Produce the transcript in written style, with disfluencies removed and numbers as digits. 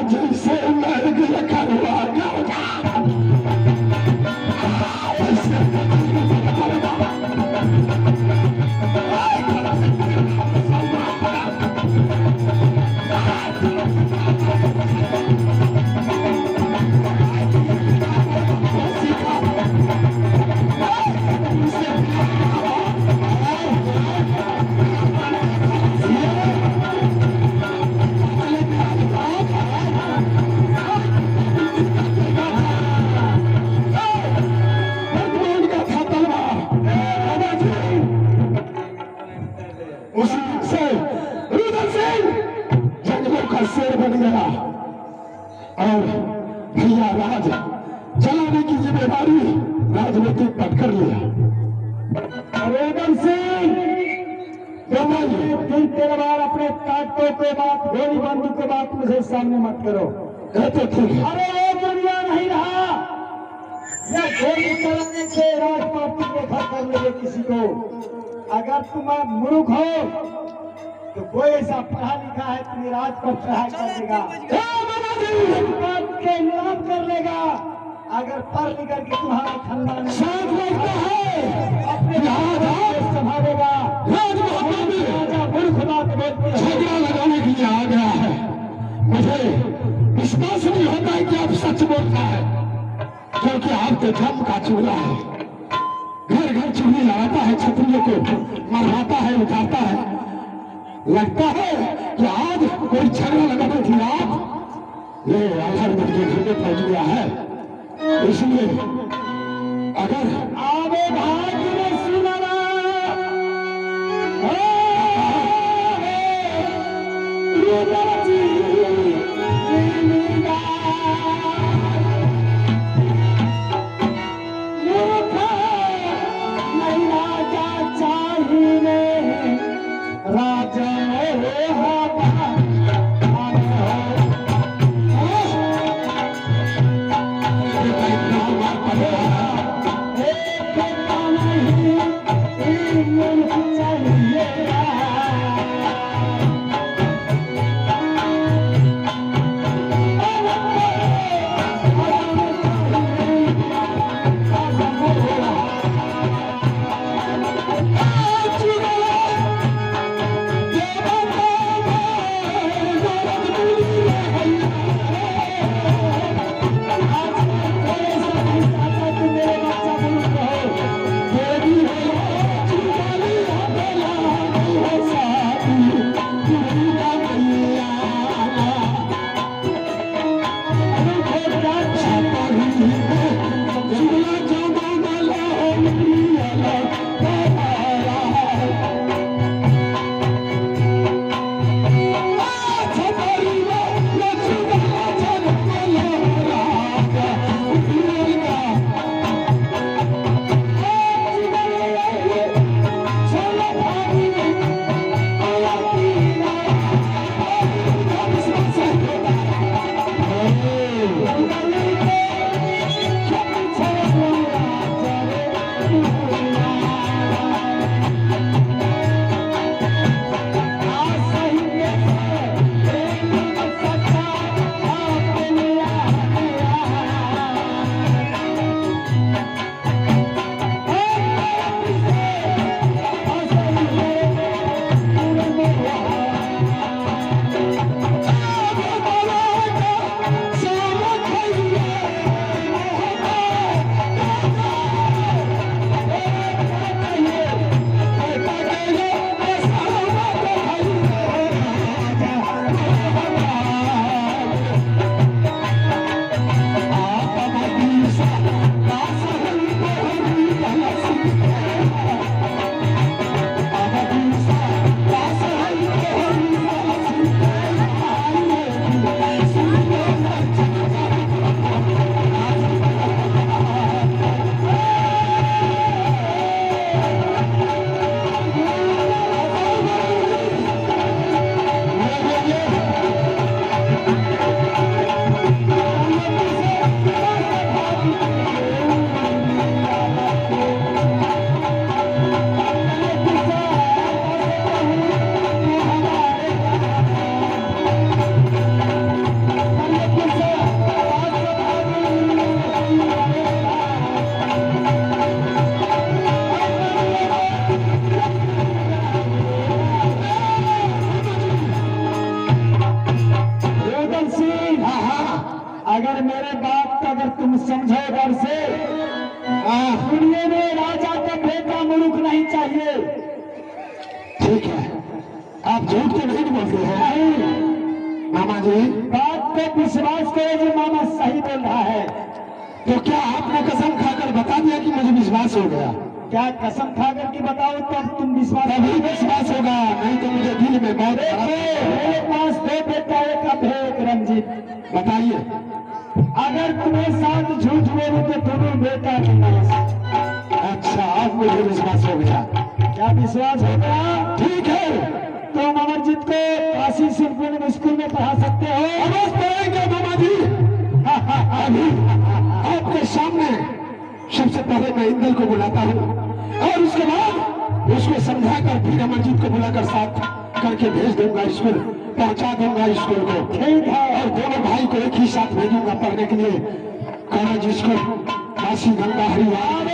जैसे मर्ग करवा शेर बन गया और भैया राज चलाने की जिम्मेदारी राजनीतिक पटकर लिया। रोदन सिंह तीन तेरह बार अपने ताकतों के बात गोली बंदूक के बात मुझे सामने मत करो। कहते ठीक है। अरे वो दुनिया नहीं रहा यह गोली चलाने से राजपाटी के घर कर ले किसी को। अगर तुम मूर्ख हो तो कोई ऐसा पढ़ा लिखा है तुम्हें राज पर चढ़ाई कर देगा, के नीलाम कर लेगा। अगर पढ़ लिख करके तुम्हारा खानदान अपने संभालेगा। झगड़ा लगाने के लिए आ गया है। मुझे विश्वास नहीं होता है कि आप सच बोलता है, क्योंकि आपके धर्म का चूल्हा है। घर घर चूल्ही लगाता है, क्षत्रियों को मरवाता है, उठाता है। लगता है कि आज कोई झगड़ा लगाने की रात ये आधार के घर में पहुंच गया है। इसलिए अगर आवे भाग्य में सुनाना अगर मेरे बात को अगर तुम समझो गौर से, दुनिया में राजा का बेटा मूर्ख नहीं चाहिए। ठीक है, आप झूठ तो नहीं बोलते हैं नहीं, मामा जी। बात पे विश्वास करो जो मामा सही बोल रहा है। तो क्या आपने कसम खाकर बता दिया कि मुझे विश्वास हो गया? क्या कसम खा करके बताओ तब तुम विश्वास तभी विश्वास होगा, नहीं तो मुझे दिल में बहुत मेरे पास दो बेटा, एक अभय एक रंजीत। बताइए। अगर तुम्हें साथ झूठ बोलूं तो दोनों बेटा के नाश। अच्छा, अब मुझे विश्वास हो गया। क्या विश्वास हो गया? ठीक है, तुम अमरजीत को काशी शिल्पी स्कूल में पढ़ा सकते हो। अवश्य पढ़ेंगे मामा जी। अभी आपके सामने सबसे पहले मैं इंदल को बुलाता हूँ और उसके बाद उसको समझाकर फिर अमरजीत को बुलाकर साथ करके भेज दूंगा स्कूल, पहुंचा दूंगा स्कूल को। ठीक है। और दोनों भाई को एक ही साथ भेजूंगा पढ़ने के लिए कॉलेज स्कूल काशी गंगा हरिद्वार।